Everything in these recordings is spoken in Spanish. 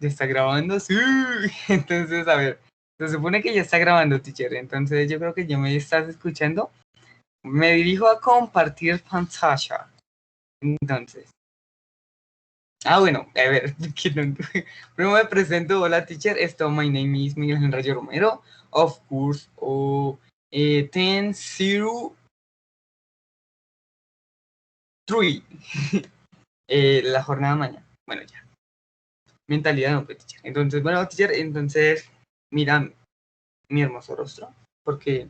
¿Ya está grabando? Sí. Entonces, a ver, se supone que ya está grabando, teacher. Entonces, yo creo que ya me estás escuchando. Me dirijo a compartir pantalla. Entonces. Bueno, a ver, primero me presento. Hola, teacher. My name is Miguel Ángel Rayo Romero. Of course, 10:03. La jornada de mañana. Bueno, ya. Mentalidad no, pues, teacher. Entonces, bueno, teacher, entonces, mira mi hermoso rostro, porque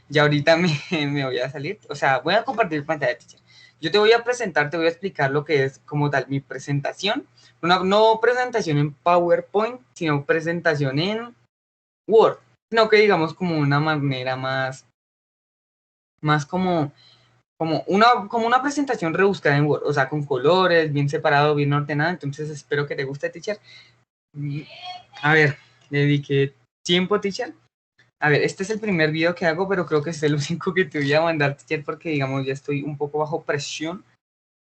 ya ahorita me voy a salir, o sea, voy a compartir pantalla, teacher. Yo te voy a presentar, te voy a explicar lo que es como tal mi presentación, no presentación en PowerPoint, sino presentación en Word, sino que digamos como una manera más como una presentación rebuscada en Word, o sea, con colores, bien separado, bien ordenado. Entonces espero que te guste, teacher. A ver, dediqué tiempo, teacher. A ver, este es el primer video que hago, pero creo que es el único que te voy a mandar, teacher, porque digamos ya estoy un poco bajo presión.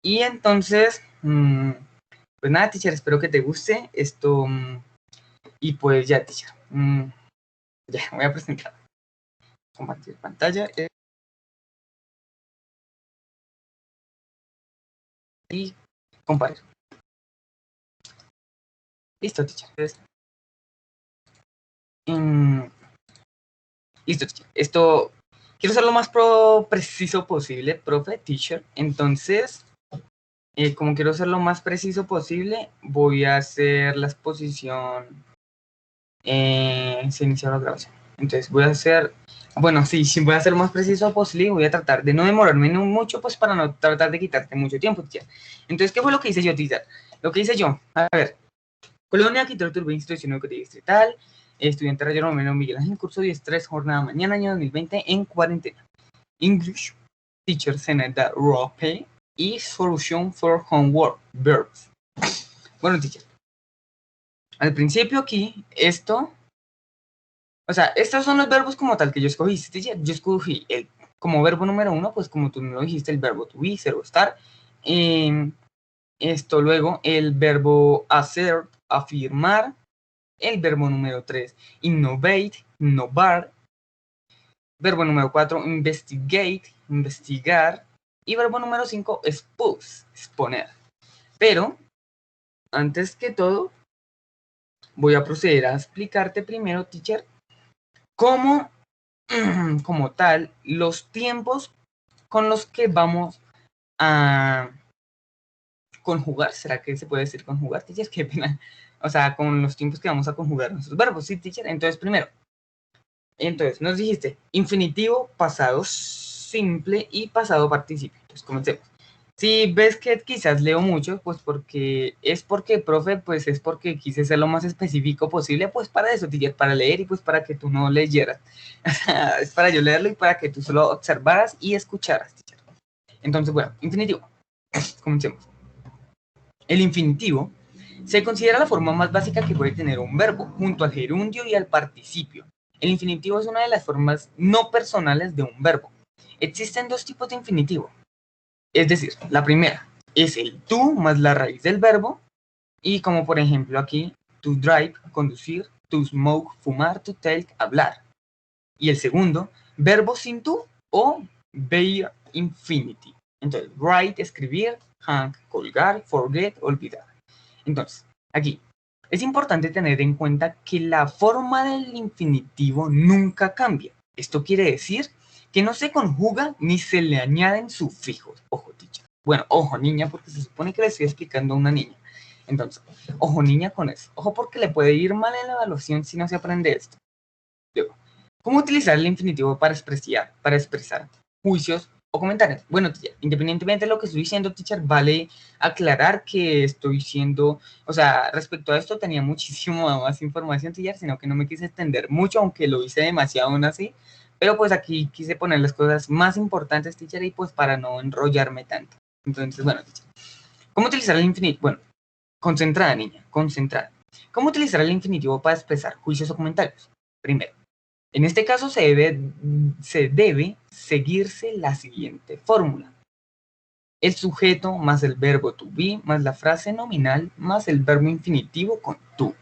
Y entonces, pues nada, teacher, espero que te guste esto. Y pues ya, teacher. Ya, voy a presentar. Compartir pantalla. Y compartir. Listo, teacher. Listo, teacher. Esto quiero ser lo más preciso posible, profe, teacher. Entonces, como quiero ser lo más preciso posible, voy a hacer la exposición. Se inició la grabación. Entonces voy a hacer, bueno, sí, voy a ser lo más preciso posible y voy a tratar de no demorarme mucho, pues para no tratar de quitarte mucho tiempo, teacher. Entonces, ¿qué fue lo que hice yo, teacher? Lo que hice yo, a ver, Colonia, Quito, Turbay, Institución Educativa Distrital, estudiante Rayo Romero Miguel Ángel, curso 10-3, jornada mañana, año 2020, en cuarentena. English, Teacher Senada Rope y Solution for Homework, Verbs. Bueno, teacher, al principio aquí, o sea, estos son los verbos como tal que yo escogí, teacher. Yo escogí como verbo número 1, pues como tú me lo dijiste, el verbo to be, ser o estar. Luego, el verbo hacer, afirmar. El verbo número 3, innovate, innovar. Verbo número 4, investigate, investigar. Y verbo número 5, expose, exponer. Pero, antes que todo, voy a proceder a explicarte primero, teacher, cómo, como tal, los tiempos con los que vamos a conjugar. ¿Será que se puede decir conjugar, teacher? Qué pena. O sea, con los tiempos que vamos a conjugar nuestros verbos, ¿sí, teacher? Entonces, primero, nos dijiste infinitivo, pasado simple y pasado participio. Entonces, comencemos. Si ves que quizás leo mucho, pues porque, profe, pues es porque quise ser lo más específico posible, pues para eso, teacher, para leer y pues para que tú no leyeras. Es para yo leerlo y para que tú solo observaras y escucharas, teacher. Entonces, bueno, infinitivo. Comencemos. El infinitivo se considera la forma más básica que puede tener un verbo, junto al gerundio y al participio. El infinitivo es una de las formas no personales de un verbo. Existen dos tipos de infinitivo. Es decir, la primera es el to más la raíz del verbo, y como por ejemplo aquí, to drive, conducir, to smoke, fumar, to take, hablar. Y el segundo, verbo sin to o bare infinitive. Entonces, write, escribir, hang, colgar, forget, olvidar. Entonces, aquí, es importante tener en cuenta que la forma del infinitivo nunca cambia. Esto quiere decir que no se conjuga ni se le añaden sufijos. Ojo, teacher. Bueno, ojo, niña, porque se supone que le estoy explicando a una niña. Entonces, ojo, niña, con eso. Ojo, porque le puede ir mal en la evaluación si no se aprende esto. Luego, ¿cómo utilizar el infinitivo para expresar juicios o comentarios? Bueno, teacher, independientemente de lo que estoy diciendo, teacher, vale aclarar que estoy siendo, o sea, respecto a esto tenía muchísimo más información, teacher, sino que no me quise extender mucho, aunque lo hice demasiado aún así, pero pues aquí quise poner las cosas más importantes, teacher, y pues para no enrollarme tanto. Entonces, bueno, teacher, ¿cómo utilizar el infinitivo? Bueno, concentrada, niña, concentrada. ¿Cómo utilizar el infinitivo para expresar juicios o comentarios? Primero, en este caso se debe seguirse la siguiente fórmula. El sujeto más el verbo to be más la frase nominal más el verbo infinitivo con to.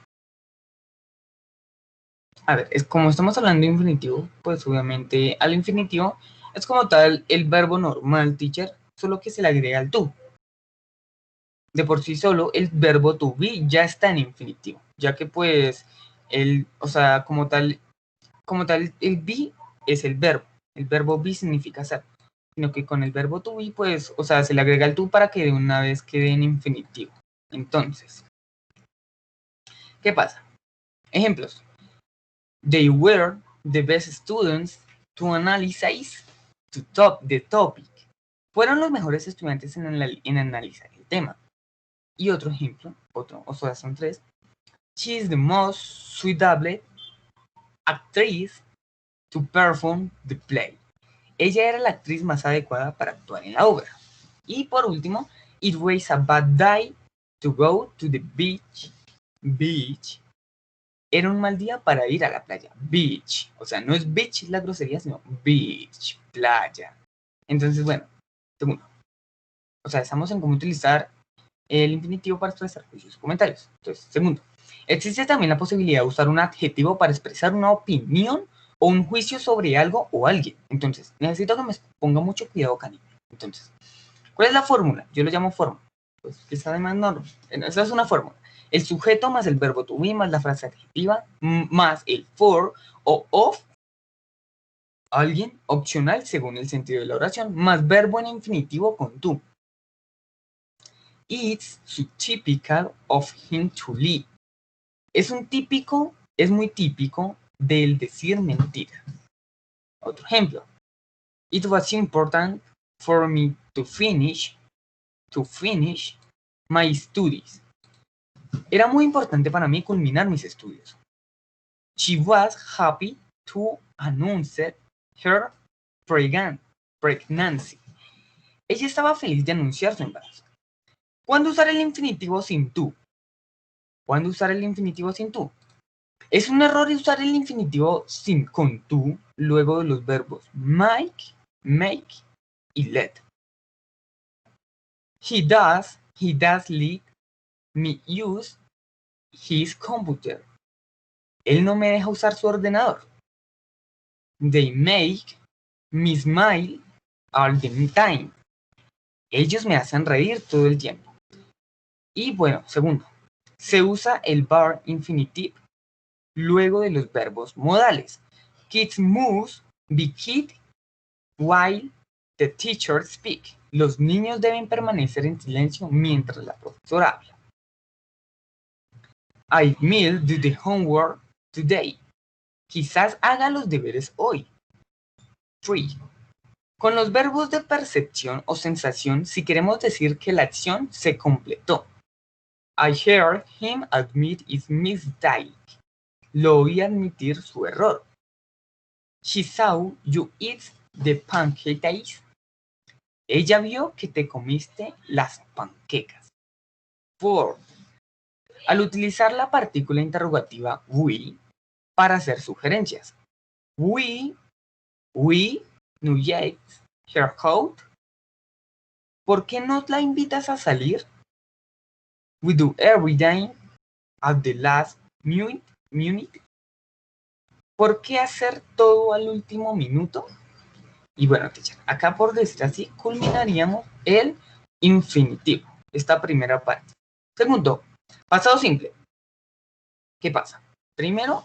A ver, es como estamos hablando de infinitivo, pues obviamente al infinitivo es como tal el verbo normal, teacher, solo que se le agrega el to. De por sí solo el verbo to be ya está en infinitivo, ya que pues o sea, como tal el be es el verbo be significa ser, sino que con el verbo to be pues, o sea, se le agrega el to para que de una vez quede en infinitivo. Entonces, ¿qué pasa? Ejemplos. They were the best students to analyze the topic. Fueron los mejores estudiantes en analizar el tema. Y otro ejemplo, o sea, son tres. She is the most suitable actress to perform the play. Ella era la actriz más adecuada para actuar en la obra. Y por último, it was a bad day to go to the beach. Beach. Era un mal día para ir a la playa. Beach. O sea, no es beach la grosería, sino beach, playa. Entonces, bueno, segundo. O sea, estamos en cómo utilizar el infinitivo para expresar juicios y comentarios. Entonces, segundo. Existe también la posibilidad de usar un adjetivo para expresar una opinión o un juicio sobre algo o alguien. Entonces, necesito que me ponga mucho cuidado, Cani. Entonces, ¿cuál es la fórmula? Yo lo llamo fórmula. Pues quizá además no. Esa es una fórmula. El sujeto más el verbo to be más la frase adjetiva más el for o of alguien opcional según el sentido de la oración más verbo en infinitivo con to. It's so typical of him to lie. Es muy típico del decir mentira. Otro ejemplo. It was important for me to finish my studies. Era muy importante para mí culminar mis estudios. She was happy to announce her pregnancy. Ella estaba feliz de anunciar su embarazo. ¿Cuándo usar el infinitivo sin to? ¿Cuándo usar el infinitivo sin to? Es un error usar el infinitivo con to luego de los verbos make y let. He does let me use his computer. Él no me deja usar su ordenador. They make me smile all the time. Ellos me hacen reír todo el tiempo. Y bueno, segundo, se usa el verb infinitive luego de los verbos modales. Kids must be quiet while the teacher speaks. Los niños deben permanecer en silencio mientras la profesora habla. I will do the homework today. Quizás haga los deberes hoy. 3. Con los verbos de percepción o sensación, si queremos decir que la acción se completó. I heard him admit his mistake. Lo oí admitir su error. She saw you eat the pancakes. Ella vio que te comiste las panquecas. 4. Al utilizar la partícula interrogativa we para hacer sugerencias. We nuggets her out. ¿Por qué no la invitas a salir? We do everything at the last minute. ¿Por qué hacer todo al último minuto? Y bueno, teacher, acá por decir así, culminaríamos el infinitivo, esta primera parte. Segundo, pasado simple. ¿Qué pasa? Primero,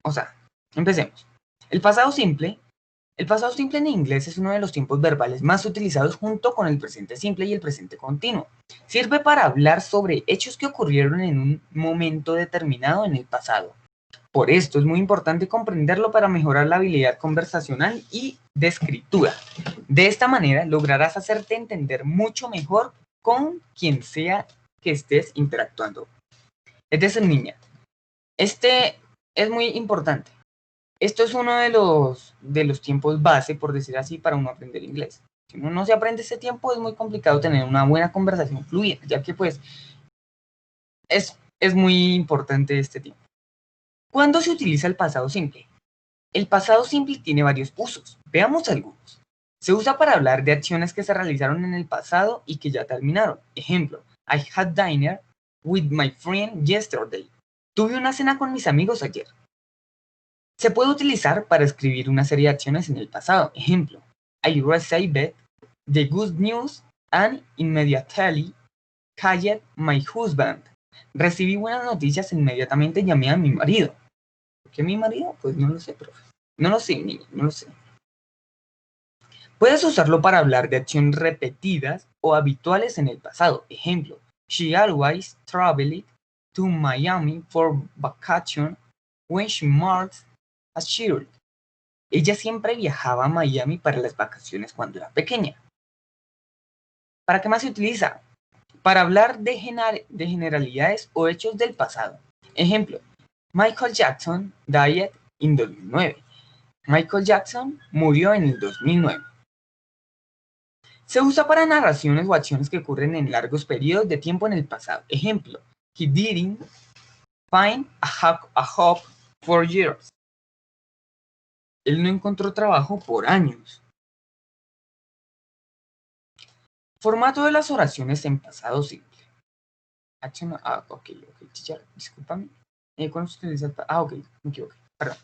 o sea, empecemos. El pasado simple en inglés es uno de los tiempos verbales más utilizados junto con el presente simple y el presente continuo. Sirve para hablar sobre hechos que ocurrieron en un momento determinado en el pasado. Por esto es muy importante comprenderlo para mejorar la habilidad conversacional y de escritura. De esta manera lograrás hacerte entender mucho mejor con quien sea que estés interactuando. Es decir, niña, este es muy importante. Esto es uno de los tiempos base, por decir así, para uno aprender inglés. Si uno no se aprende ese tiempo, es muy complicado tener una buena conversación fluida, ya que pues es muy importante este tiempo. ¿Cuándo se utiliza el pasado simple? El pasado simple tiene varios usos. Veamos algunos. Se usa para hablar de acciones que se realizaron en el pasado y que ya terminaron. Ejemplo, I had dinner with my friend yesterday. Tuve una cena con mis amigos ayer. Se puede utilizar para escribir una serie de acciones en el pasado. Ejemplo, I received the good news and immediately called my husband. Recibí buenas noticias e inmediatamente llamé a mi marido. ¿Por qué mi marido? Pues no lo sé, profe. No lo sé, niño, no lo sé. Puedes usarlo para hablar de acciones repetidas o habituales en el pasado. Ejemplo, she always traveled to Miami for vacation when she marked a child. Ella siempre viajaba a Miami para las vacaciones cuando era pequeña. ¿Para qué más se utiliza? Para hablar de generalidades o hechos del pasado. Ejemplo, Michael Jackson died in 2009. Michael Jackson murió en el 2009. Se usa para narraciones o acciones que ocurren en largos periodos de tiempo en el pasado. Ejemplo, he didn't find a job for years. Él no encontró trabajo por años. Formato de las oraciones en pasado simple. Ok, teacher, discúlpame. ¿Cuándo se utiliza ok, me equivoqué. Perdón.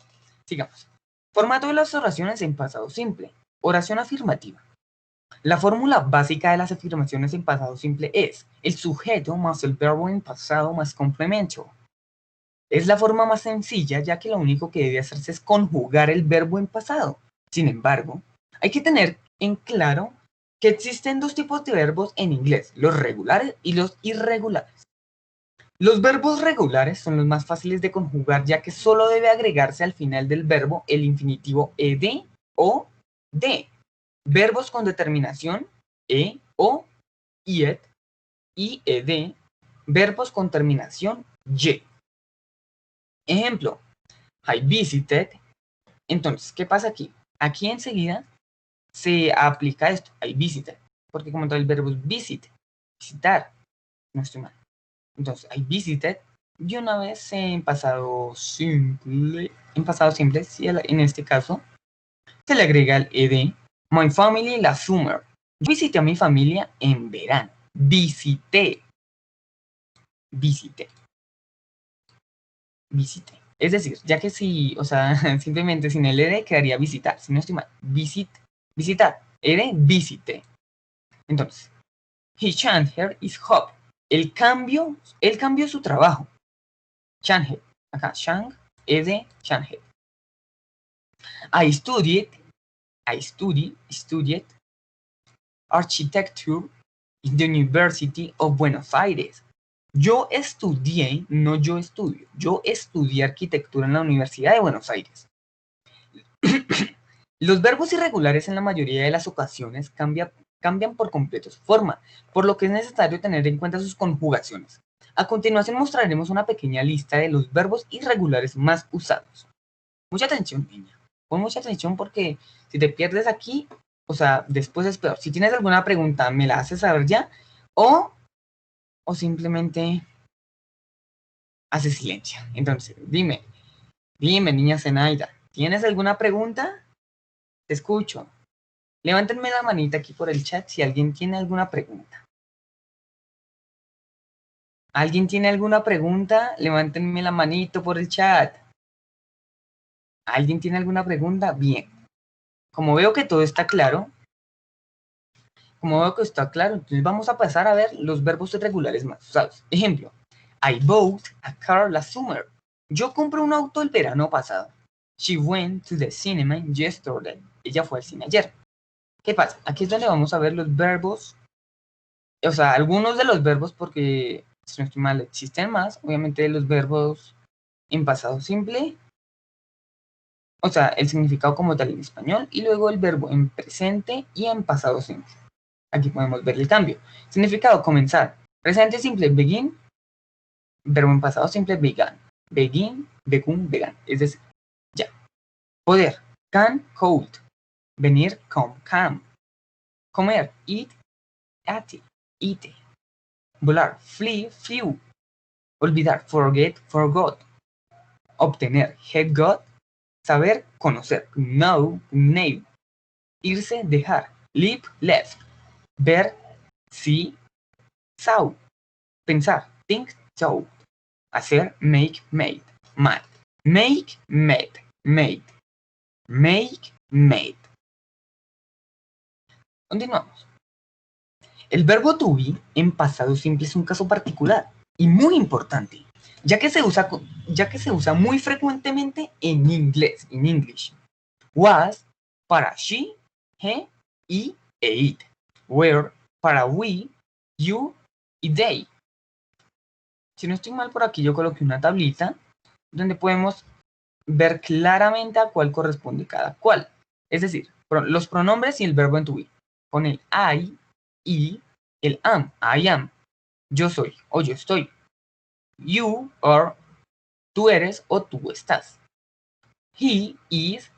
Sigamos. Formato de las oraciones en pasado simple. Oración afirmativa. La fórmula básica de las afirmaciones en pasado simple es el sujeto más el verbo en pasado más complemento. Es la forma más sencilla, ya que lo único que debe hacerse es conjugar el verbo en pasado. Sin embargo, hay que tener en claro que existen dos tipos de verbos en inglés, los regulares y los irregulares. Los verbos regulares son los más fáciles de conjugar, ya que solo debe agregarse al final del verbo el infinitivo ed o de. Verbos con determinación o, iet y ed. Verbos con terminación y. Ejemplo, I visited. Entonces, ¿qué pasa aquí? Aquí enseguida se aplica esto, I visited, porque como tal el verbo es visit, visitar, no estoy mal. Entonces, I visited, y una vez en pasado simple, sí, en este caso, se le agrega el ed. My family last summer. Yo visité a mi familia en verano. Visité. Es decir, ya que si, o sea, simplemente sin el ed quedaría visitar, si no estoy mal. Visitar. Ed, visité. Entonces, he changed his job. Él cambió su trabajo. Changed. Acá, chang, ed, changed. I studied architecture in the University of Buenos Aires. Yo estudié, no yo estudio, yo estudié arquitectura en la Universidad de Buenos Aires. Los verbos irregulares en la mayoría de las ocasiones cambian por completo su forma, por lo que es necesario tener en cuenta sus conjugaciones. A continuación mostraremos una pequeña lista de los verbos irregulares más usados. Mucha atención, niña. Pon mucha atención porque si te pierdes aquí, o sea, después es peor. Si tienes alguna pregunta, me la haces saber ya o simplemente haces silencio. Entonces, dime, niña Zenaida, ¿tienes alguna pregunta? Te escucho. Levántenme la manita aquí por el chat si alguien tiene alguna pregunta. ¿Alguien tiene alguna pregunta? Levántenme la manito por el chat. ¿Alguien tiene alguna pregunta? Bien. Como veo que todo está claro, entonces vamos a pasar a ver los verbos irregulares más usados. Ejemplo, I bought a car last summer. Yo compré un auto el verano pasado. She went to the cinema yesterday. Ella fue al cine ayer. ¿Qué pasa? Aquí es donde vamos a ver los verbos, o sea, algunos de los verbos, porque si no estoy mal existen más, obviamente los verbos en pasado simple, o sea, el significado como tal en español, y luego el verbo en presente y en pasado simple. Aquí podemos ver el cambio. Significado, comenzar. Presente simple, begin. Verbo en pasado simple, began. Begin, begun, began. Es decir, ya. Poder, can, cold. Venir, come. Comer, eat, ate, eat. Volar, flee, flew. Olvidar, forget, forgot. Obtener, had got. Saber, conocer, know, name. Irse, dejar. Leave, left. Ver, see, saw. Pensar, think, thought. Hacer, make, made. Make, made. made, make, made. Continuamos. El verbo to be en pasado simple es un caso particular y muy importante, ya que se usa muy frecuentemente en inglés, en English. Was para she, he y it. Were para we, you y they. Si no estoy mal, por aquí yo coloqué una tablita donde podemos ver claramente a cuál corresponde cada cual. Es decir, los pronombres y el verbo en to be. Con el I y el am, I am. Yo soy o yo estoy. You are, tú eres o tú estás. He is,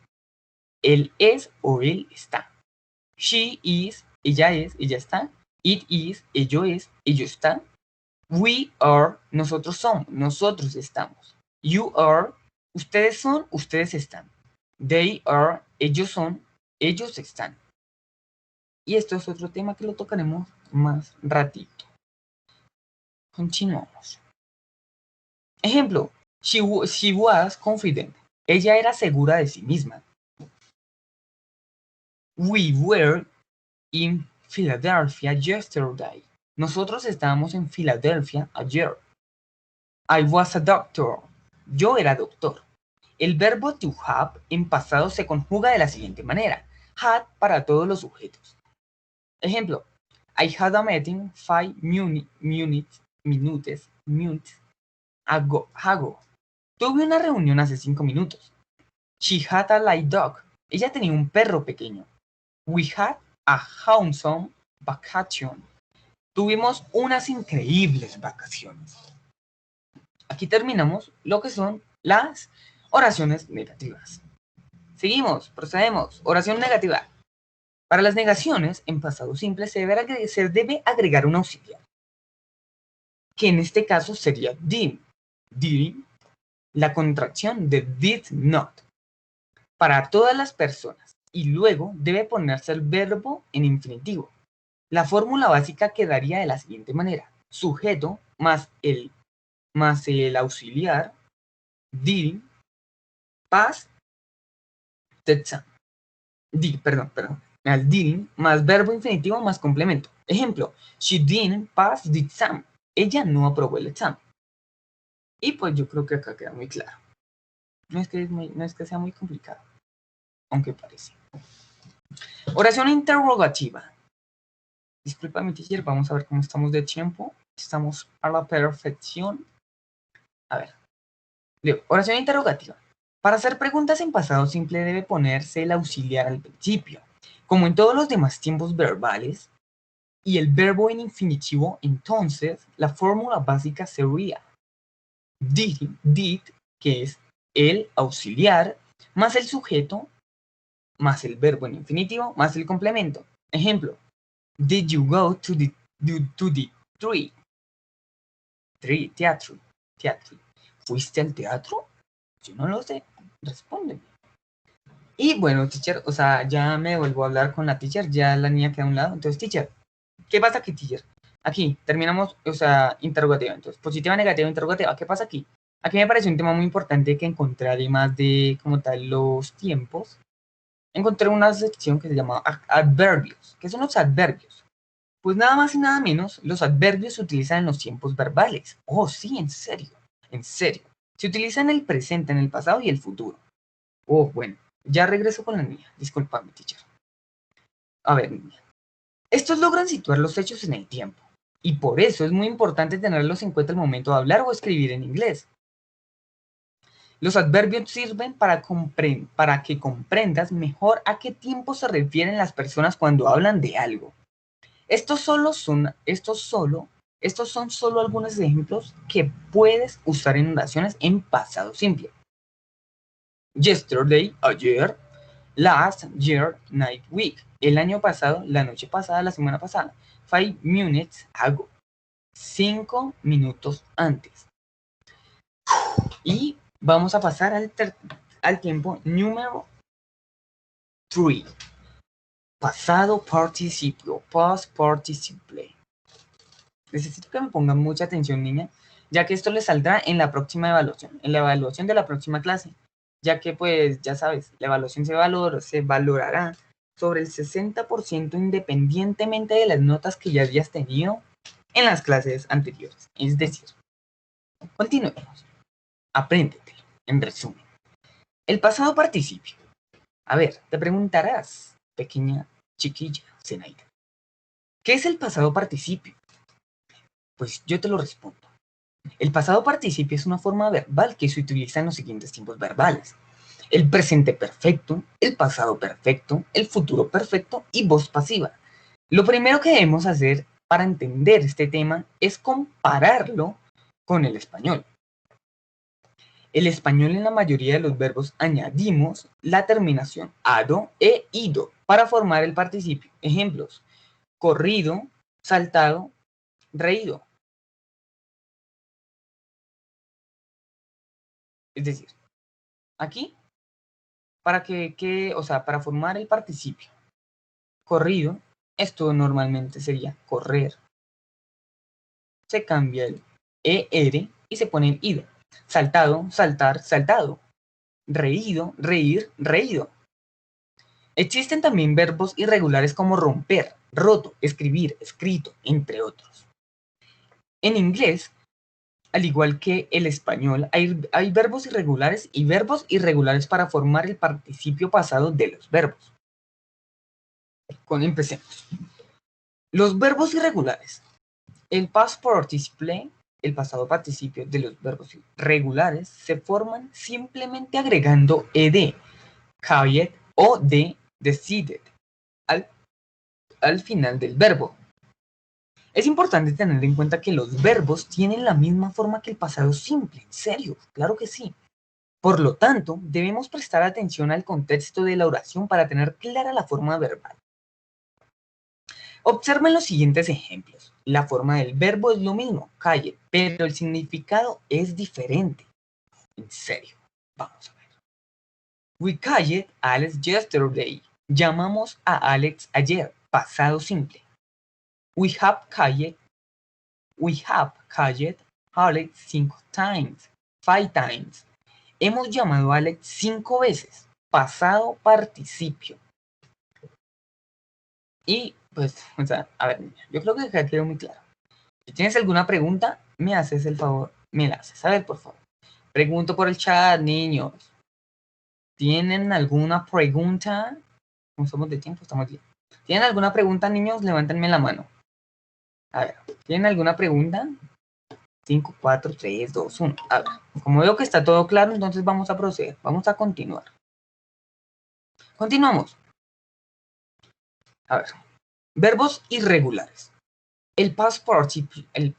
él es o él está. She is, ella es, ella está. It is, ello es, ello está. We are, nosotros somos, nosotros estamos. You are, ustedes son, ustedes están. They are, ellos son, ellos están. Y esto es otro tema que lo tocaremos más ratito. Continuamos. Ejemplo, she was confident. Ella era segura de sí misma. We were in Philadelphia yesterday. Nosotros estábamos en Filadelfia ayer. I was a doctor. Yo era doctor. El verbo to have en pasado se conjuga de la siguiente manera. Had para todos los sujetos. Ejemplo, I had a meeting 5 minutes ago. Tuve una reunión hace 5 minutos. She had a light dog. Ella tenía un perro pequeño. We had a handsome vacation. Tuvimos unas increíbles vacaciones. Aquí terminamos lo que son las oraciones negativas. Seguimos, procedemos. Oración negativa. Para las negaciones, en pasado simple se debe agregar un auxiliar, que en este caso sería did. Did, la contracción de did not. Para todas las personas. Y luego debe ponerse el verbo en infinitivo. La fórmula básica quedaría de la siguiente manera. Sujeto más el auxiliar, did, past, the exam. Al didn't más verbo infinitivo más complemento. Ejemplo, she didn't pass the exam. Ella no aprobó el examen. Y pues yo creo que acá queda muy claro. No es que sea muy complicado, aunque parece. Oración interrogativa. Disculpa mi teacher, vamos a ver cómo estamos de tiempo. Estamos a la perfección. A ver. Oración interrogativa. Para hacer preguntas en pasado simple debe ponerse el auxiliar al principio, como en todos los demás tiempos verbales, y el verbo en infinitivo. Entonces la fórmula básica sería did, que es el auxiliar, más el sujeto, más el verbo en infinitivo, más el complemento. Ejemplo, did you go to the teatro? ¿Fuiste al teatro? Yo no lo sé, respóndeme. Y bueno, teacher, o sea, ya me vuelvo a hablar con la teacher, ya la niña queda a un lado. Entonces, teacher, ¿qué pasa aquí, teacher? Aquí, terminamos, o sea, interrogativa. Entonces, positiva, negativa, interrogativa. ¿Qué pasa aquí? Aquí me pareció un tema muy importante que encontré, además de, como tal, los tiempos. Encontré una sección que se llama adverbios. ¿Qué son los adverbios? Pues nada más y nada menos, los adverbios se utilizan en los tiempos verbales. Oh, sí, en serio, en serio. Se utiliza en el presente, en el pasado y el futuro. Oh, bueno, ya regreso con la niña. Disculpame, teacher. A ver, niña. Estos logran situar los hechos en el tiempo. Y por eso es muy importante tenerlos en cuenta al momento de hablar o escribir en inglés. Los adverbios sirven para que comprendas mejor a qué tiempo se refieren las personas cuando hablan de algo. Estos son solo algunos ejemplos que puedes usar en oraciones en pasado simple. Yesterday, ayer. Last year, night week. El año pasado, la noche pasada, la semana pasada. 5 minutes ago. 5 minutos antes. Y vamos a pasar al tiempo número 3. Pasado participio, past participle. Necesito que me pongan mucha atención, niña, ya que esto les saldrá en la próxima evaluación, en la evaluación de la próxima clase. ya que pues ya sabes, la evaluación se valorará sobre el 60% independientemente de las notas que ya hayas tenido en las clases anteriores. Es decir, continuemos. Apréndetelo. En resumen, el pasado participio. A ver, te preguntarás, pequeña chiquilla Zenaida, ¿qué es el pasado participio? Pues yo te lo respondo. El pasado participio es una forma verbal que se utiliza en los siguientes tiempos verbales: el presente perfecto, el pasado perfecto, el futuro perfecto y voz pasiva. Lo primero que debemos hacer para entender este tema es compararlo con el español. El español, en la mayoría de los verbos añadimos la terminación ado e ido para formar el participio. Ejemplos: corrido, saltado, reído. Es decir, aquí, para formar el participio corrido, esto normalmente sería correr. Se cambia el ER y se pone el ido. Saltado, saltar, saltado. Reído, reír, reído. Existen también verbos irregulares como romper, roto, escribir, escrito, entre otros. En inglés, al igual que el español, hay verbos irregulares y verbos irregulares para formar el participio pasado de los verbos. Empecemos. Los verbos irregulares. El past participle, el pasado participio de los verbos regulares, se forman simplemente agregando ed, caveat o decided al final del verbo. Es importante tener en cuenta que los verbos tienen la misma forma que el pasado simple, en serio, claro que sí. Por lo tanto, debemos prestar atención al contexto de la oración para tener clara la forma verbal. Observen los siguientes ejemplos. La forma del verbo es lo mismo, calle, pero el significado es diferente. En serio, vamos a ver. We called Alex yesterday. Llamamos a Alex ayer, pasado simple. We have called Alex 5 times. Hemos llamado a Alex 5 veces, pasado participio. Y pues, a ver, niña, yo creo que acá quedó muy claro. Si tienes alguna pregunta, me haces el favor, me la haces. A ver, por favor. Pregunto por el chat, niños. ¿Tienen alguna pregunta? ¿Cómo somos de tiempo? Estamos bien. ¿Tienen alguna pregunta, niños? Levántenme la mano. A ver, ¿tienen alguna pregunta? 5, 4, 3, 2, 1. A ver, como veo que está todo claro, entonces vamos a proceder. Vamos a continuar. Continuamos. A ver, verbos irregulares. El past participle, el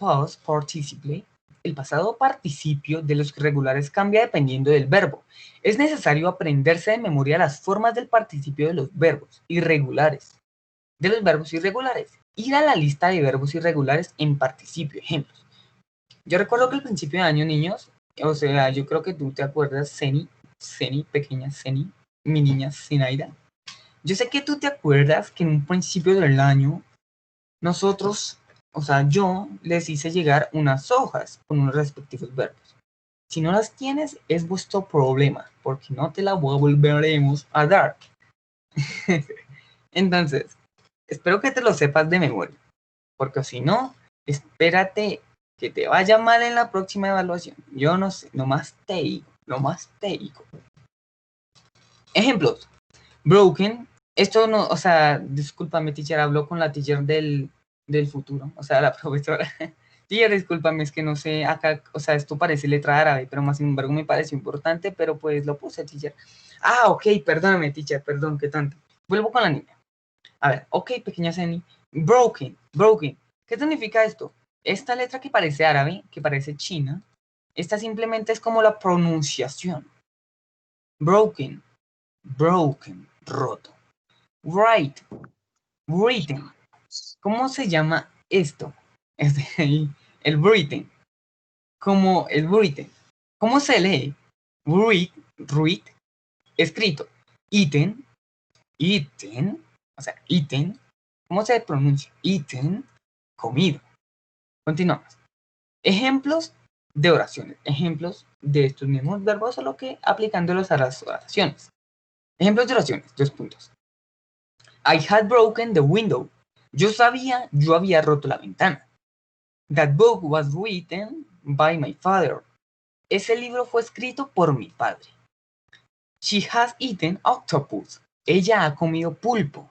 pasado participio de los irregulares cambia dependiendo del verbo. Es necesario aprenderse de memoria las formas del participio de los verbos irregulares. Ir a la lista de verbos irregulares en participio. Ejemplos. Yo recuerdo que al principio de año, niños, o sea, yo creo que tú te acuerdas, Ceni, pequeña Ceni, mi niña Zenaida. Yo sé que tú te acuerdas que en un principio del año nosotros, o sea, yo les hice llegar unas hojas con unos respectivos verbos. Si no las tienes, es vuestro problema, porque no te la volveremos a dar. Entonces, espero que te lo sepas de memoria, porque si no, espérate que te vaya mal en la próxima evaluación. Yo no sé, nomás te digo. Ejemplos. Broken. Esto no, o sea, discúlpame, teacher, hablo con la teacher del futuro, o sea, la profesora. Teacher, discúlpame, es que no sé, acá, o sea, esto parece letra árabe, pero más sin embargo me pareció importante, pero pues lo puse, teacher. Ah, ok, perdóname, teacher, perdón, qué tanto. Vuelvo con la niña. A ver, ok, pequeña Zeni. Broken. ¿Qué significa esto? Esta letra que parece árabe, que parece china, esta simplemente es como la pronunciación. Broken, roto. Written. ¿Cómo se llama esto? El written. Como el written. ¿Cómo se lee? Read, escrito. Eaten, o sea, eaten. ¿Cómo se pronuncia? Eaten, comido. Continuamos. Ejemplos de oraciones. Ejemplos de estos mismos verbos, solo que aplicándolos a las oraciones. Ejemplos de oraciones, 2 puntos. I had broken the window. Yo había roto la ventana. That book was written by my father. Ese libro fue escrito por mi padre. She has eaten octopus. Ella ha comido pulpo.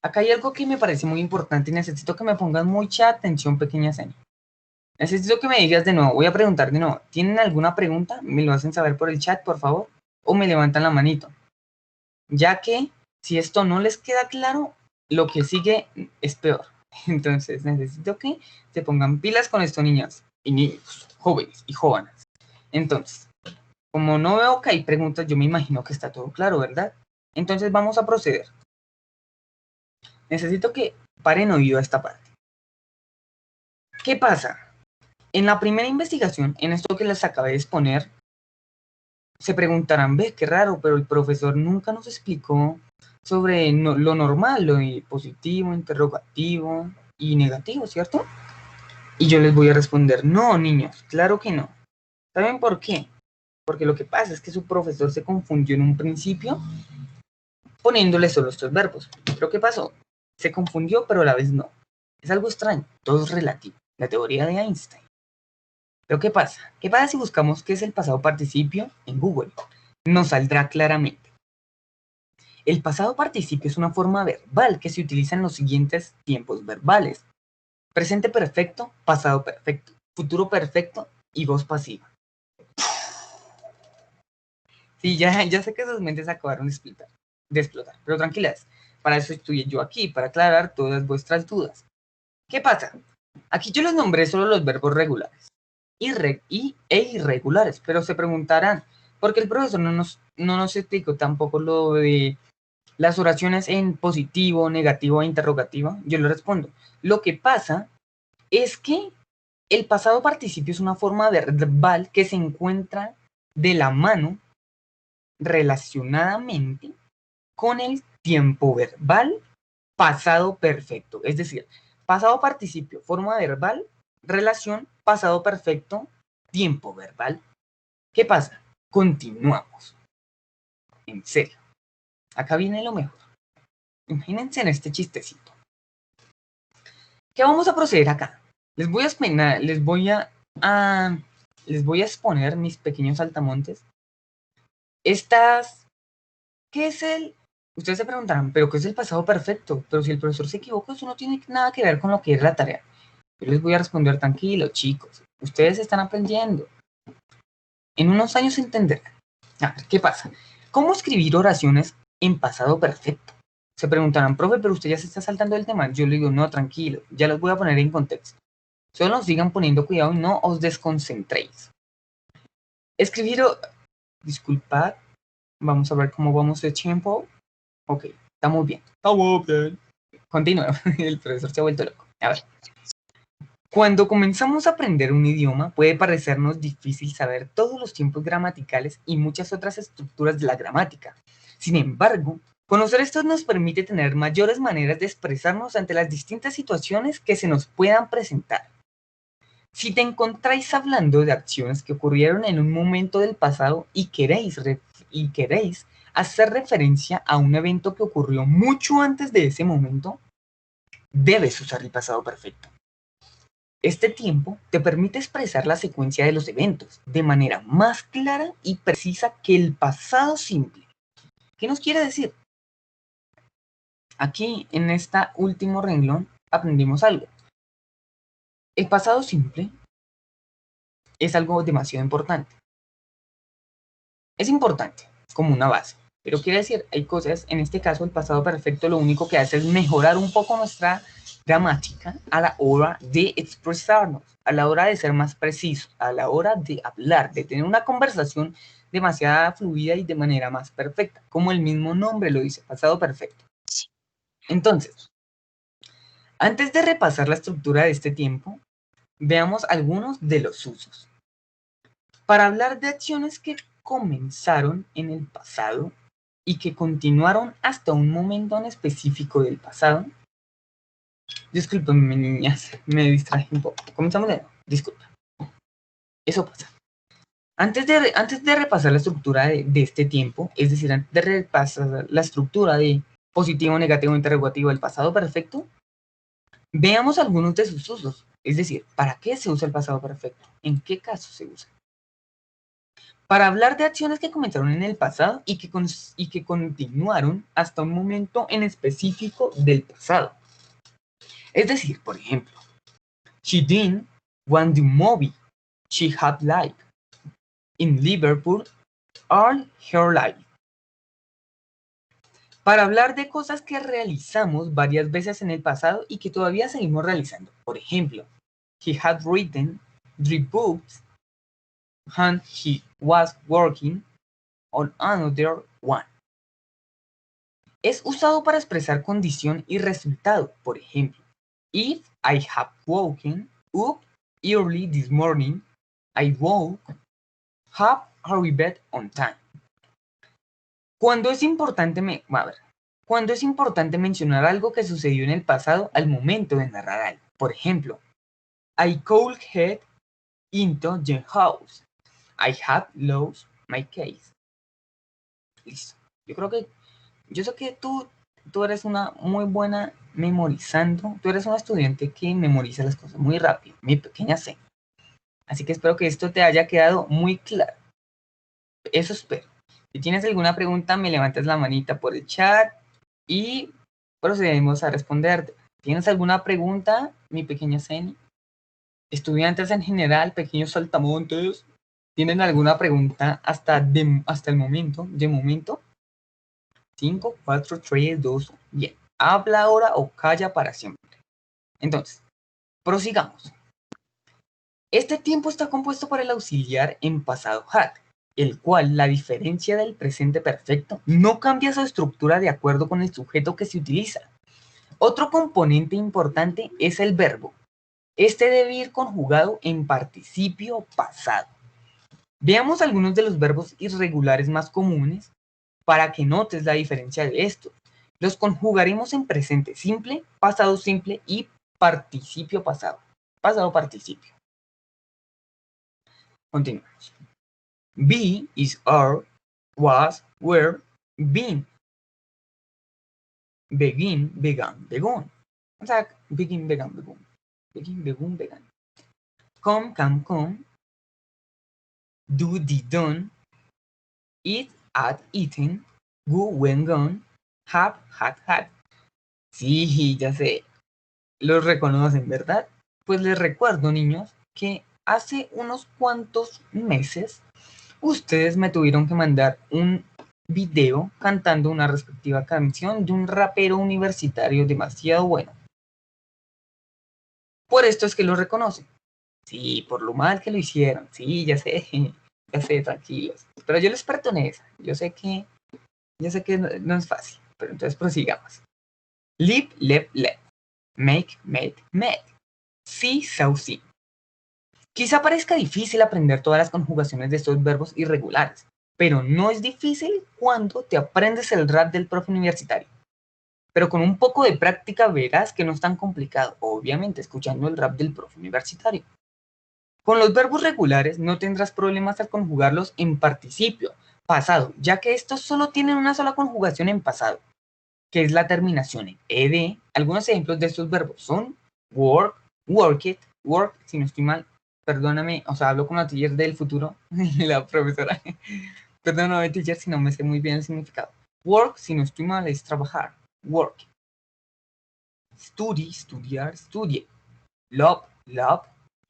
Acá hay algo que me parece muy importante y necesito que me pongan mucha atención, pequeña Seni. Necesito que me digas de nuevo, voy a preguntar de nuevo. ¿Tienen alguna pregunta? ¿Me lo hacen saber por el chat, por favor? O me levantan la manito. Ya que si esto no les queda claro, lo que sigue es peor. Entonces necesito que se pongan pilas con esto, niñas y niños, jóvenes y jóvenes. Entonces, como no veo que hay preguntas, yo me imagino que está todo claro, ¿verdad? Entonces vamos a proceder. Necesito que paren oído a esta parte. ¿Qué pasa? En la primera investigación, en esto que les acabé de exponer, se preguntarán, ve, qué raro, pero el profesor nunca nos explicó sobre lo normal, lo de positivo, interrogativo y negativo, ¿cierto? Y yo les voy a responder, no, niños, claro que no. ¿Saben por qué? Porque lo que pasa es que su profesor se confundió en un principio poniéndole solo estos verbos. Pero ¿qué pasó? Se confundió, pero a la vez no. Es algo extraño, todo es relativo. La teoría de Einstein. Pero ¿qué pasa? ¿Qué pasa si buscamos qué es el pasado participio en Google? Nos saldrá claramente. El pasado participio es una forma verbal que se utiliza en los siguientes tiempos verbales. Presente perfecto, pasado perfecto, futuro perfecto y voz pasiva. Sí, ya sé que sus mentes acabaron de explotar, pero tranquilas, para eso estoy yo aquí, para aclarar todas vuestras dudas. ¿Qué pasa? Aquí yo les nombré solo los verbos regulares e irregulares, pero se preguntarán, ¿por qué el profesor no nos explicó tampoco lo de las oraciones en positivo, negativo e interrogativo? Yo le respondo, lo que pasa es que el pasado participio es una forma verbal que se encuentra de la mano relacionadamente con el tiempo verbal pasado perfecto. Es decir, pasado participio, forma verbal, relación, pasado perfecto, tiempo verbal. ¿Qué pasa? Continuamos. En serio. Acá viene lo mejor. Imagínense en este chistecito. ¿Qué vamos a proceder acá? Les voy a exponer mis pequeños saltamontes. ¿Qué es el? Ustedes se preguntarán, ¿pero qué es el pasado perfecto? Pero si el profesor se equivoca, eso no tiene nada que ver con lo que es la tarea. Yo les voy a responder tranquilo, chicos. Ustedes están aprendiendo. En unos años se entenderán. A ver, ¿qué pasa? ¿Cómo escribir oraciones en pasado perfecto? Se preguntarán, profe, pero usted ya se está saltando del tema. Yo le digo, no, tranquilo, ya los voy a poner en contexto. Solo sigan poniendo cuidado y no os desconcentréis. Disculpad, vamos a ver cómo vamos de tiempo. Ok, estamos bien. Estamos bien. Continúa, el profesor se ha vuelto loco. A ver. Cuando comenzamos a aprender un idioma, puede parecernos difícil saber todos los tiempos gramaticales y muchas otras estructuras de la gramática. Sin embargo, conocer estos nos permite tener mayores maneras de expresarnos ante las distintas situaciones que se nos puedan presentar. Si te encontráis hablando de acciones que ocurrieron en un momento del pasado y queréis hacer referencia a un evento que ocurrió mucho antes de ese momento, debes usar el pasado perfecto. Este tiempo te permite expresar la secuencia de los eventos de manera más clara y precisa que el pasado simple. ¿Qué nos quiere decir? Aquí, en este último renglón, aprendimos algo. El pasado simple es algo demasiado importante. Es importante, como una base. Pero quiere decir, hay cosas, en este caso el pasado perfecto lo único que hace es mejorar un poco nuestra gramática a la hora de expresarnos, a la hora de ser más preciso, a la hora de hablar, de tener una conversación demasiado fluida y de manera más perfecta, como el mismo nombre lo dice, pasado perfecto. Entonces, antes de repasar la estructura de este tiempo, veamos algunos de los usos. Para hablar de acciones que comenzaron en el pasado y que continuaron hasta un momento en específico del pasado. Disculpenme, niñas, me distraje un poco. Comenzamos de nuevo. Disculpa. Eso pasa. Antes de repasar la estructura de este tiempo, es decir, antes de repasar la estructura de positivo, negativo, interrogativo del pasado perfecto, veamos algunos de sus usos. Es decir, ¿para qué se usa el pasado perfecto? ¿En qué casos se usa? Para hablar de acciones que comenzaron en el pasado y que continuaron hasta un momento en específico del pasado. Es decir, por ejemplo, she didn't want the movie she had liked in Liverpool all her life. Para hablar de cosas que realizamos varias veces en el pasado y que todavía seguimos realizando. Por ejemplo, he had written 3 books and he was working on another one. Es usado para expresar condición y resultado. Por ejemplo, if I have woken up early this morning, I woke up arrived on time. Cuando es importante mencionar algo que sucedió en el pasado al momento de narrar algo. Por ejemplo, I could head into the house. I had lost my case. Listo. Yo sé que tú eres una muy buena memorizando. Tú eres un estudiante que memoriza las cosas muy rápido, mi pequeña C. Así que espero que esto te haya quedado muy claro. Eso espero. Si tienes alguna pregunta, me levantas la manita por el chat y procedemos a responderte. ¿Tienes alguna pregunta, mi pequeña Ceni? Estudiantes en general, pequeños saltamontes, ¿tienen alguna pregunta hasta el momento? De momento. 5, 4, 3, 2, 1. Bien. Habla ahora o calla para siempre. Entonces, prosigamos. Este tiempo está compuesto por el auxiliar en pasado had, el cual, la diferencia del presente perfecto, no cambia su estructura de acuerdo con el sujeto que se utiliza. Otro componente importante es el verbo. Este debe ir conjugado en participio pasado. Veamos algunos de los verbos irregulares más comunes para que notes la diferencia de estos. Los conjugaremos en presente simple, pasado simple y participio pasado. Pasado participio. Continuamos. Be is are, was, were, been. Begin, began, begun. O sea, begin, began, begun. Begin, begun, began. Come, come. Do, did, done. Eat, had, eaten. Go, went, gone. Have, had. Sí, ya sé. Los reconocen, ¿verdad? Pues les recuerdo, niños, que hace unos cuantos meses ustedes me tuvieron que mandar un video cantando una respectiva canción de un rapero universitario demasiado bueno. Por esto es que lo reconocen. Sí, por lo mal que lo hicieron. Sí, ya sé, tranquilos. Pero yo les perdoné esa. Yo sé que no es fácil, pero entonces prosigamos. Live, left. Make, made. See, saw, see. Quizá parezca difícil aprender todas las conjugaciones de estos verbos irregulares, pero no es difícil cuando te aprendes el rap del profe universitario. Pero con un poco de práctica verás que no es tan complicado, obviamente escuchando el rap del profe universitario. Con los verbos regulares no tendrás problemas al conjugarlos en participio, pasado, ya que estos solo tienen una sola conjugación en pasado, que es la terminación en ed. Algunos ejemplos de estos verbos son work, worked, work, si no estoy mal, perdóname, o sea, hablo con la teacher del futuro, la profesora, perdóname teacher si no me sé muy bien el significado. Work, si no estoy mal, es trabajar, work. Study, estudiar, studie. Love,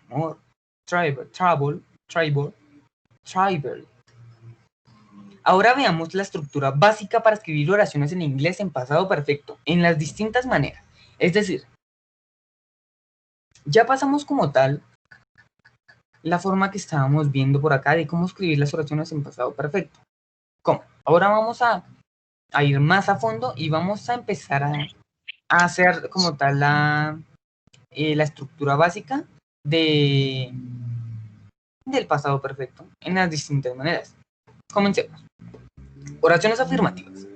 amor. Travel. Ahora veamos la estructura básica para escribir oraciones en inglés en pasado perfecto, en las distintas maneras. Es decir, ya pasamos como tal la forma que estábamos viendo por acá de cómo escribir las oraciones en pasado perfecto. ¿Cómo? Ahora vamos a ir más a fondo y vamos a empezar a hacer como tal la estructura básica del pasado perfecto en las distintas maneras. Comencemos. Oraciones afirmativas.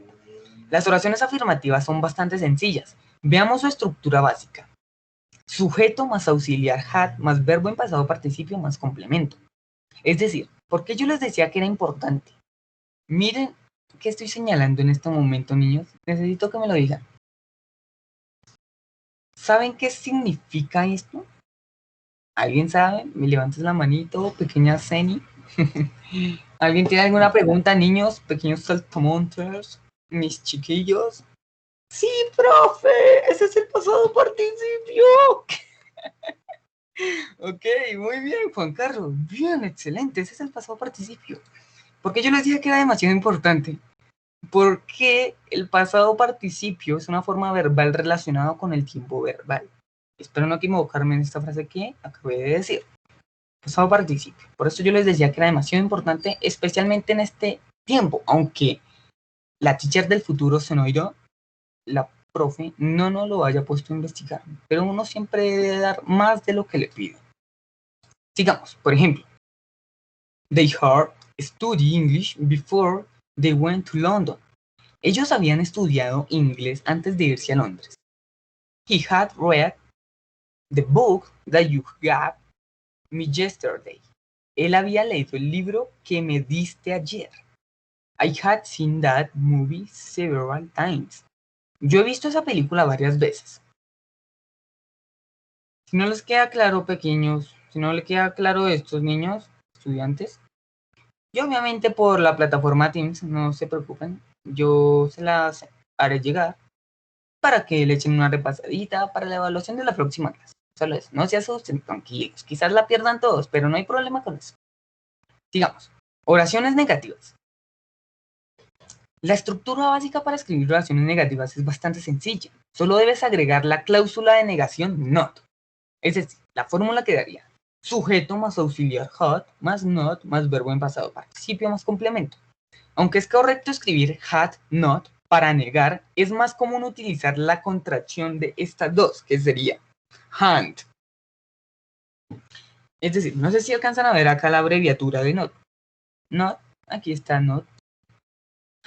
Las oraciones afirmativas son bastante sencillas. Veamos su estructura básica. Sujeto más auxiliar had más verbo en pasado participio más complemento. Es decir, ¿por qué yo les decía que era importante? Miren qué estoy señalando en este momento, niños. Necesito que me lo digan. ¿Saben qué significa esto? ¿Alguien sabe? ¿Me levantas la manito, pequeña Zeni? ¿Alguien tiene alguna pregunta, niños, pequeños saltamontes, mis chiquillos? Sí, profe, ese es el pasado participio. Ok, muy bien, Juan Carlos. Bien, excelente, ese es el pasado participio. Porque yo les dije que era demasiado importante. Porque el pasado participio es una forma verbal relacionada con el tiempo verbal. Espero no equivocarme en esta frase que acabé de decir. Pasado participio. Por eso yo les decía que era demasiado importante, especialmente en este tiempo. Aunque la teacher del futuro se nos irá, la profe no nos lo haya puesto a investigar. Pero uno siempre debe dar más de lo que le pide. Sigamos, por ejemplo. They had studied English before they went to London. Ellos habían estudiado inglés antes de irse a Londres. He had read the book that you gave me yesterday. Él había leído el libro que me diste ayer. I had seen that movie several times. Yo he visto esa película varias veces. Si no les queda claro, pequeños, si no les queda claro a estos niños, estudiantes, yo obviamente por la plataforma Teams, no se preocupen, yo se las haré llegar para que le echen una repasadita para la evaluación de la próxima clase. Solo eso, no se asusten, tranquilos, quizás la pierdan todos, pero no hay problema con eso. Sigamos, oraciones negativas. La estructura básica para escribir oraciones negativas es bastante sencilla. Solo debes agregar la cláusula de negación not. Es decir, la fórmula quedaría sujeto más auxiliar had más not más verbo en pasado participio más complemento. Aunque es correcto escribir had not para negar, es más común utilizar la contracción de estas dos, que sería hand. Es decir, no sé si alcanzan a ver acá la abreviatura de not. Not, aquí está not.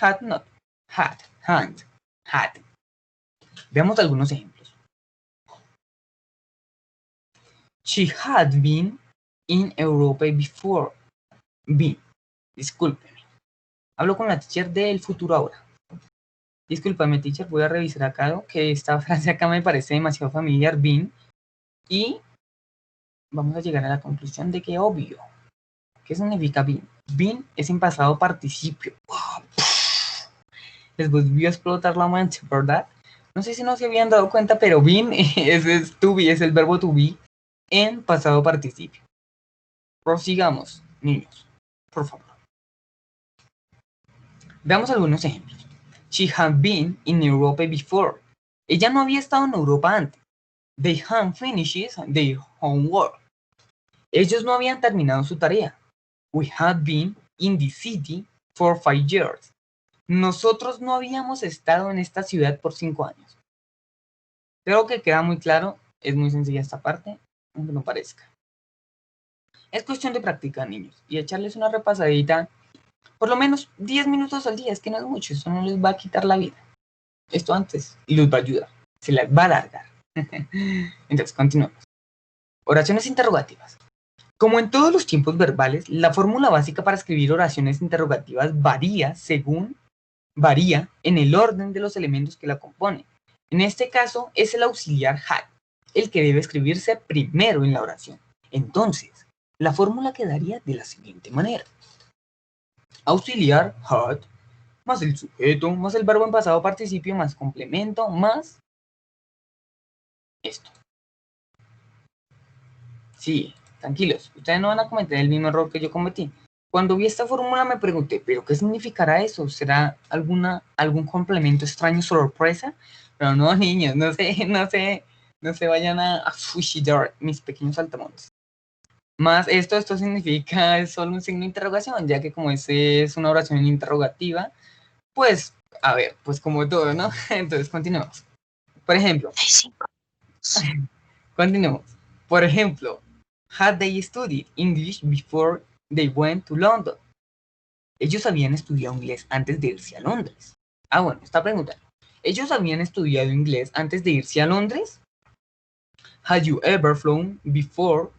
Had not. Had, hand, had. Veamos algunos ejemplos. She had been in Europe before. Been. Discúlpeme. Hablo con la teacher del futuro ahora. Discúlpame, teacher, voy a revisar acá, que esta frase acá me parece demasiado familiar, been. Y vamos a llegar a la conclusión de que obvio. ¿Qué significa been? Been es en pasado participio. Les volvió a explotar la mente, ¿verdad? No sé si no se habían dado cuenta, pero been es to be, es el verbo to be en pasado participio. Prosigamos, niños, por favor. Veamos algunos ejemplos. She had been in Europe before. Ella no había estado en Europa antes. They had finished their homework. Ellos no habían terminado su tarea. We had been in the city for 5 years. Nosotros no habíamos estado en esta ciudad por 5 años. Creo que queda muy claro. Es muy sencilla esta parte, aunque no parezca. Es cuestión de practicar, niños, y echarles una repasadita por lo menos 10 minutos al día. Es que no es mucho, eso no les va a quitar la vida. Esto antes y los va a ayudar. Se las va a alargar. Entonces, continuamos. Oraciones interrogativas. Como en todos los tiempos verbales, la fórmula básica para escribir oraciones interrogativas varía en el orden de los elementos que la componen. En este caso es el auxiliar had, el que debe escribirse primero en la oración. Entonces, la fórmula quedaría de la siguiente manera. Auxiliar had, más el sujeto, más el verbo en pasado participio, más complemento, más esto. Sí, tranquilos, ustedes no van a cometer el mismo error que yo cometí. Cuando vi esta fórmula me pregunté, ¿pero qué significará eso? ¿Será algún complemento extraño sorpresa? Pero no, niños, no se vayan a fusillar mis pequeños saltamontes. Más esto significa solo un signo de interrogación, ya que como ese es una oración interrogativa, pues, a ver, pues como todo, ¿no? Entonces, continuemos. Por ejemplo, continuemos. Por ejemplo, had they studied English before they went to London? Ellos habían estudiado inglés antes de irse a Londres. Ah, bueno, esta pregunta. ¿Ellos habían estudiado inglés antes de irse a Londres? Had you ever flown before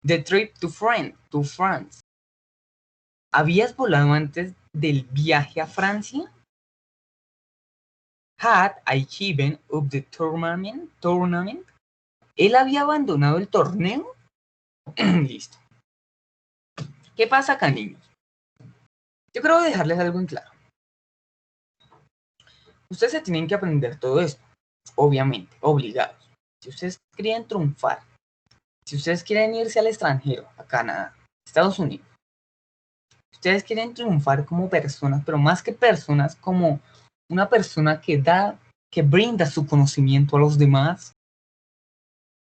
the trip to France? ¿Habías volado antes del viaje a Francia? Had I given up the tournament? ¿Él había abandonado el torneo? Listo. ¿Qué pasa acá, niños? Yo creo dejarles algo en claro. Ustedes se tienen que aprender todo esto, obviamente, obligados. Si ustedes quieren triunfar, si ustedes quieren irse al extranjero, a Canadá, Estados Unidos, ustedes quieren triunfar como personas, pero más que personas, como una persona que brinda su conocimiento a los demás,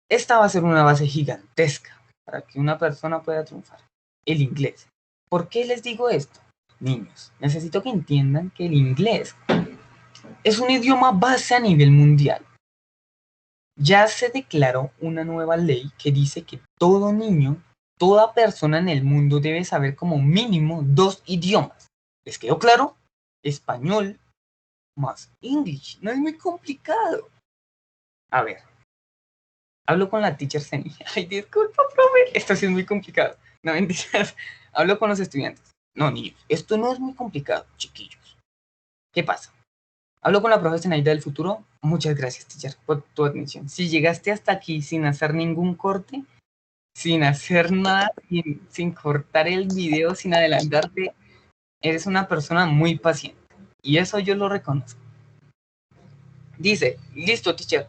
esta va a ser una base gigantesca para que una persona pueda triunfar. El inglés. ¿Por qué les digo esto? Niños, necesito que entiendan que el inglés es un idioma base a nivel mundial. Ya se declaró una nueva ley que dice que todo niño, toda persona en el mundo debe saber como mínimo 2 idiomas. ¿Les quedó claro? Español más English. No es muy complicado. A ver, hablo con la teacher Seni. Ay, disculpa, profe. Esto sí es muy complicado. No, mentiras. Hablo con los estudiantes. No, niños, esto no es muy complicado, chiquillos. ¿Qué pasa? Hablo con la profe Zenaida del futuro. Muchas gracias, teacher, por tu atención. Si llegaste hasta aquí sin hacer ningún corte, sin hacer nada, sin cortar el video, sin adelantarte, eres una persona muy paciente. Y eso yo lo reconozco. Dice, listo, teacher.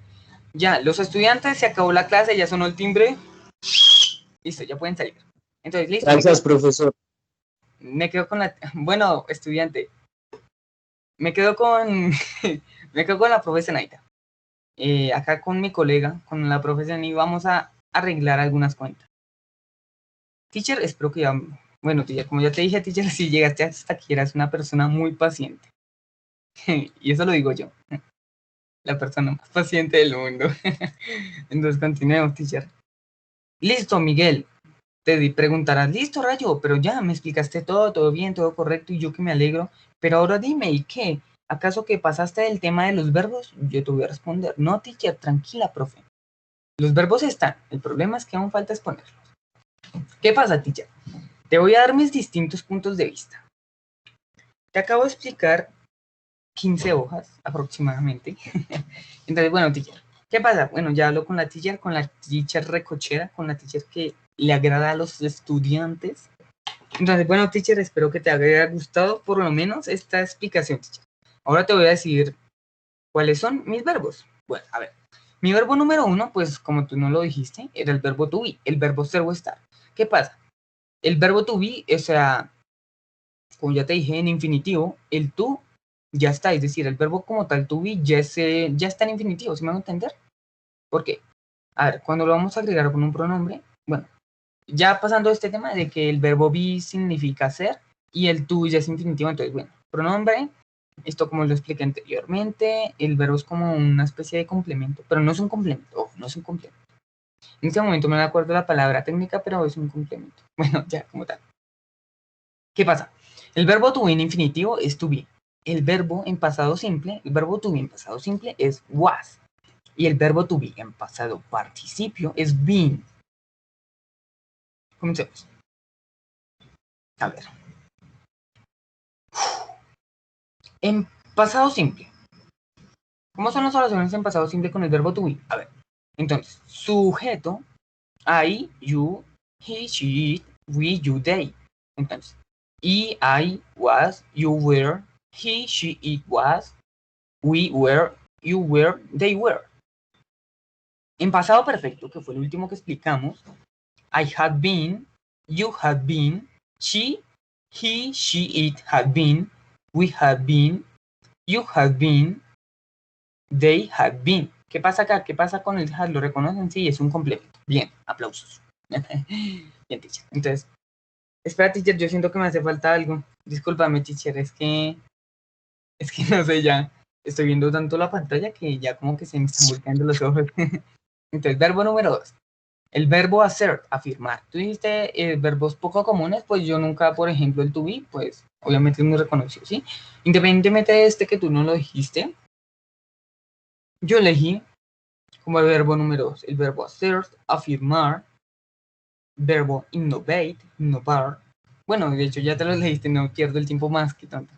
Ya, los estudiantes, se acabó la clase, ya sonó el timbre. Listo, ya pueden salir. Entonces, listo. Gracias, profesor. Me quedo con la... Bueno, estudiante. Me quedo con... me quedo con la profe Zenaida. Acá con mi colega, con la profe Zenaida, vamos a arreglar algunas cuentas. Teacher, espero que ya... Bueno, teacher, como ya te dije, teacher, si llegaste hasta aquí, eras una persona muy paciente. Y eso lo digo yo. La persona más paciente del mundo. Entonces, continuemos, teacher. Listo, Miguel. Te preguntarás, listo, Rayo, pero ya me explicaste todo, todo bien, todo correcto, y yo que me alegro. Pero ahora dime, ¿y qué? ¿Acaso que pasaste del tema de los verbos? Yo te voy a responder, no, teacher, tranquila, profe. Los verbos están, el problema es que aún falta exponerlos. ¿Qué pasa, teacher? Te voy a dar mis distintos puntos de vista. Te acabo de explicar 15 hojas aproximadamente. Entonces, bueno, teacher, ¿qué pasa? Bueno, ya hablo con la teacher recochera, con la teacher que le agrada a los estudiantes. Entonces, bueno, teacher, espero que te haya gustado por lo menos esta explicación, teacher. Ahora te voy a decir cuáles son mis verbos. Bueno, a ver. Mi verbo número 1, pues como tú no lo dijiste, era el verbo to be, el verbo ser o estar. ¿Qué pasa? El verbo to be, o sea, como ya te dije en infinitivo, el to ya está, es decir, el verbo como tal to be ya está en infinitivo, ¿sí me van a entender? ¿Por qué? A ver, cuando lo vamos a agregar con un pronombre, bueno, ya pasando este tema de que el verbo be significa ser y el to ya es infinitivo, entonces, bueno, pronombre, esto como lo expliqué anteriormente, el verbo es como una especie de complemento, pero no es un complemento, no es un complemento. En este momento me acuerdo la palabra técnica, pero es un complemento. Bueno, ya, como tal. ¿Qué pasa? El verbo to be en infinitivo es to be. El verbo en pasado simple, el verbo to be en pasado simple es was. Y el verbo to be en pasado participio es been. Comencemos. A ver. En pasado simple. ¿Cómo son las oraciones en pasado simple con el verbo to be? A ver. Entonces, sujeto, I, you, he, she, it, we, you, they. Entonces, I was, you were, he, she, it was, we were, you were, they were. En pasado perfecto, que fue el último que explicamos, I had been, you had been, she, he, she, it had been, we had been, you had been, they had been. ¿Qué pasa acá? ¿Qué pasa con el had? ¿Lo reconocen? Sí, es un complemento. Bien, aplausos. Bien, teacher. Entonces, espera, teacher, yo siento que me hace falta algo. Discúlpame, teacher, es que no sé, ya estoy viendo tanto la pantalla que ya como que se me están volteando los ojos. Entonces, verbo número 2. El verbo hacer, afirmar. Tú dijiste verbos poco comunes, pues yo nunca, por ejemplo, el to be, pues obviamente es muy reconocido, ¿sí? Independientemente de este que tú no lo dijiste, yo elegí como el verbo número 2, el verbo hacer, afirmar, verbo innovate, innovar, Bueno, de hecho ya te lo leíste, no pierdo el tiempo más que tanto.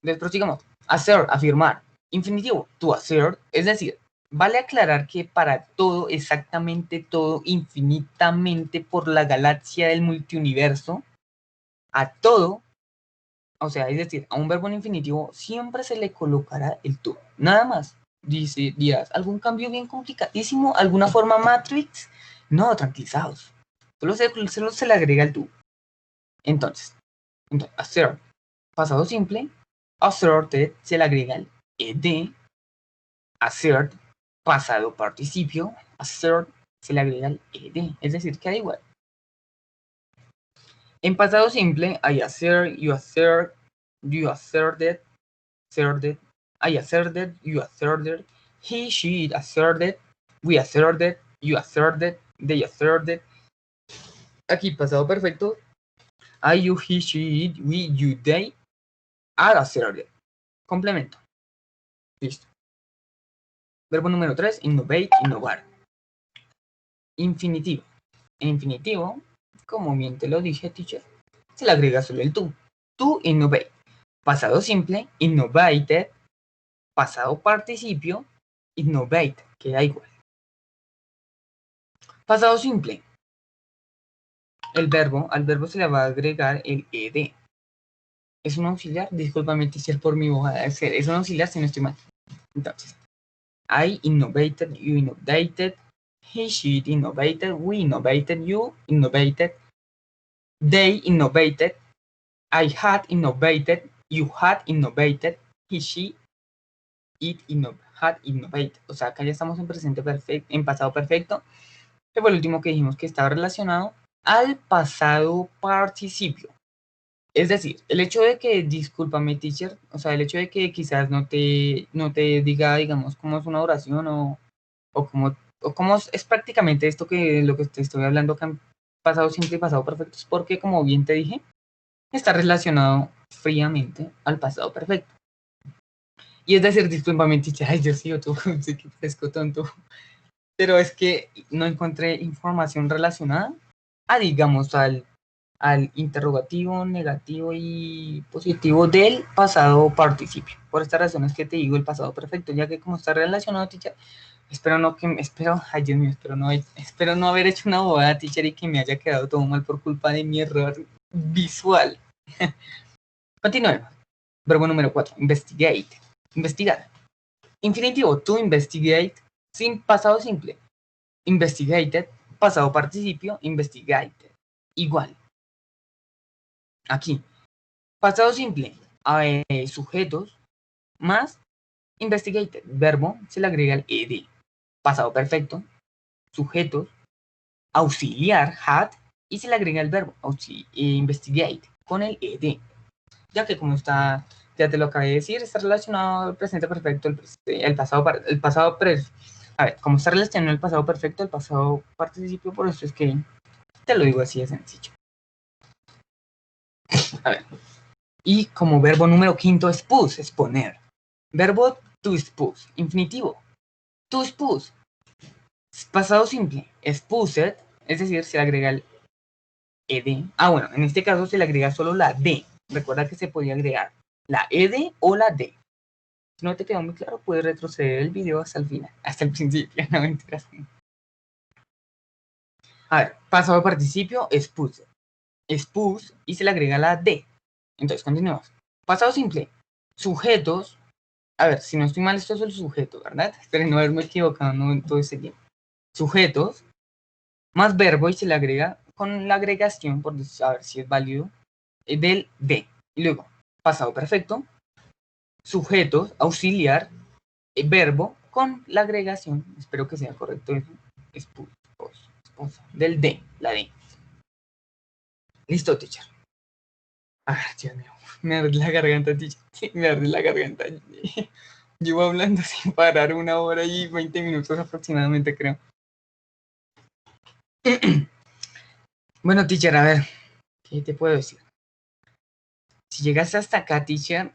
Entonces prosigamos. Assert, afirmar. Infinitivo, to assert, es decir, vale aclarar que para todo, exactamente todo, infinitamente por la galaxia del multiuniverso, a todo, o sea, es decir, a un verbo en infinitivo siempre se le colocará el to. Nada más. Dirás, ¿algún cambio bien complicadísimo? ¿Alguna forma matrix? No, tranquilizados. Solo se le agrega el to. Entonces, assert, pasado simple, asserted, se le agrega el ed, assert, pasado participio, assert, se le agrega el ed, es decir, queda igual. En pasado simple, I assert, you assert, you asserted, I asserted, you asserted, he, she asserted, we asserted, you asserted, they asserted. Aquí pasado perfecto, I, you, he, she, it, we, you, they are asserted. Complemento. Listo. Verbo número 3, innovate, innovar. Infinitivo. En infinitivo, como bien te lo dije, teacher, se le agrega solo el to. To innovate. Pasado simple, innovated. Pasado participio, innovate, queda igual. Pasado simple. Al verbo se le va a agregar el ed. ¿Es un auxiliar? Discúlpame, teacher, por mi bojada. Es un auxiliar si no estoy mal. Entonces, I innovated, you innovated, he, she innovated, we innovated, you innovated, they innovated, I had innovated, you had innovated, he, she, it had innovated. O sea, acá ya estamos en presente perfecto, en pasado perfecto. Que fue el último que dijimos que estaba relacionado al pasado participio. Es decir, el hecho de que, discúlpame, teacher, o sea, el hecho de que quizás no te diga, digamos, cómo es una oración o cómo es prácticamente esto que lo que te estoy hablando acá en pasado simple y pasado perfecto, es porque, como bien te dije, está relacionado fríamente al pasado perfecto. Y es decir, discúlpame, teacher, ay, yo sí, yo tú, sé que parezco tonto, pero es que no encontré información relacionada a, digamos, al interrogativo, negativo y positivo del pasado participio. Por estas razones que te digo el pasado perfecto, ya que como está relacionado, teacher, ay Dios mío, espero no haber hecho una bobada, teacher, y que me haya quedado todo mal por culpa de mi error visual. Continuemos. Verbo número 4, investigate, investigar. Infinitivo, to investigate, sin pasado simple. Investigated, pasado participio, investigated. Igual. Aquí, pasado simple, sujetos, más investigated, verbo, se le agrega el ed. Pasado perfecto, sujetos, auxiliar, had, y se le agrega el verbo, investigate, con el ed. Ya que como está, ya te lo acabé de decir, está relacionado al presente perfecto, a ver, como está relacionado el pasado perfecto, el pasado participio, por eso es que te lo digo así de sencillo. A ver. Y como verbo número 5, expose, exponer. Verbo to expose, infinitivo. To expose. Pasado simple, exposed, es decir, se le agrega el ed. Bueno, en este caso se le agrega solo la d. Recuerda que se podía agregar la ed o la d. Si no te quedó muy claro, puedes retroceder el video hasta el final, hasta el principio, no mentiras. A ver, pasado participio, expuse. Expuse y se le agrega la d. Entonces, continuamos. Pasado simple, sujetos. A ver, si no estoy mal, esto es el sujeto, ¿verdad? Espero no haberme equivocado en todo ese tiempo. Sujetos, más verbo y se le agrega con la agregación, por saber si es válido, del de. Y luego, pasado perfecto, sujetos, auxiliar, verbo con la agregación, espero que sea correcto eso, esposa, del de, la de. Listo, teacher. Dios mío, me arde la garganta, teacher. Sí, me arde la garganta. Llevo hablando sin parar 1 hora y 20 minutos aproximadamente, creo. Bueno, teacher, a ver, ¿qué te puedo decir? Si llegaste hasta acá, teacher,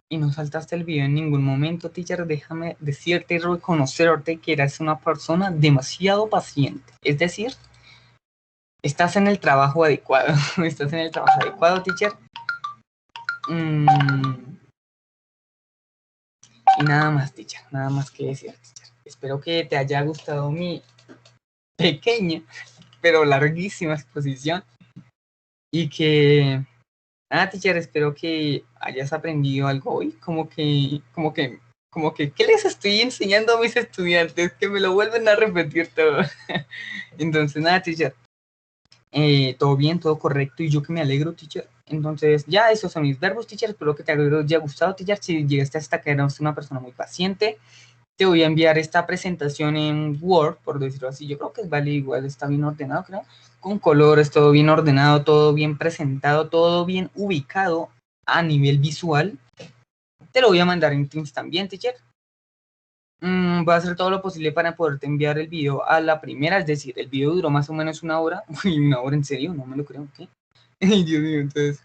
y no saltaste el video en ningún momento, teacher, déjame decirte y reconocerte que eres una persona demasiado paciente. Es decir, Estás en el trabajo adecuado. Estás en el trabajo adecuado, teacher. Y nada más, teacher. Nada más que decir, teacher. Espero que te haya gustado mi pequeña, pero larguísima exposición. Y que, nada, teacher, espero que hayas aprendido algo hoy. Como que, ¿qué les estoy enseñando a mis estudiantes? Que me lo vuelven a repetir todo. Entonces, nada, teacher. Todo bien, todo correcto, y yo que me alegro, teacher. Entonces, ya esos son mis verbos, teacher. Espero que te haya gustado, teacher. Si llegaste hasta acá, eres una persona muy paciente. Te voy a enviar esta presentación en Word, por decirlo así. Yo creo que vale igual, está bien ordenado, creo. Con colores, todo bien ordenado, todo bien presentado, todo bien ubicado a nivel visual. Te lo voy a mandar en Teams también, teacher. Voy a hacer todo lo posible para poderte enviar el video a la primera, es decir, el video duró más o menos 1 hora. Uy, 1 hora, ¿en serio? No me lo creo, ¿qué? Ay, Dios mío, entonces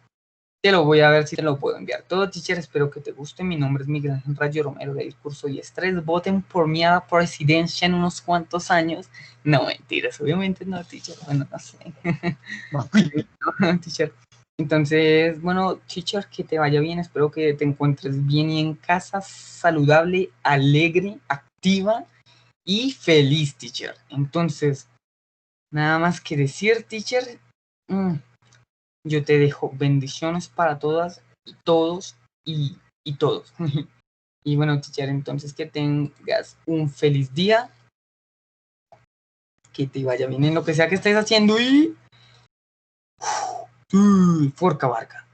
te lo voy a ver si te lo puedo enviar. Todo, teacher, espero que te guste. Mi nombre es Miguel Ángel Rayo Romero, de Discurso y Estrés. Voten por mí a la presidencia en unos cuantos años. No, mentiras, obviamente no, teacher. Bueno, no sé. No, teacher. Entonces, bueno, teacher, que te vaya bien. Espero que te encuentres bien y en casa, saludable, alegre, activa y feliz, teacher. Entonces, nada más que decir, teacher. Yo te dejo bendiciones para todas y todos y todos. Y bueno, teacher, entonces que tengas un feliz día, que te vaya bien en lo que sea que estés haciendo y... Forca Barca.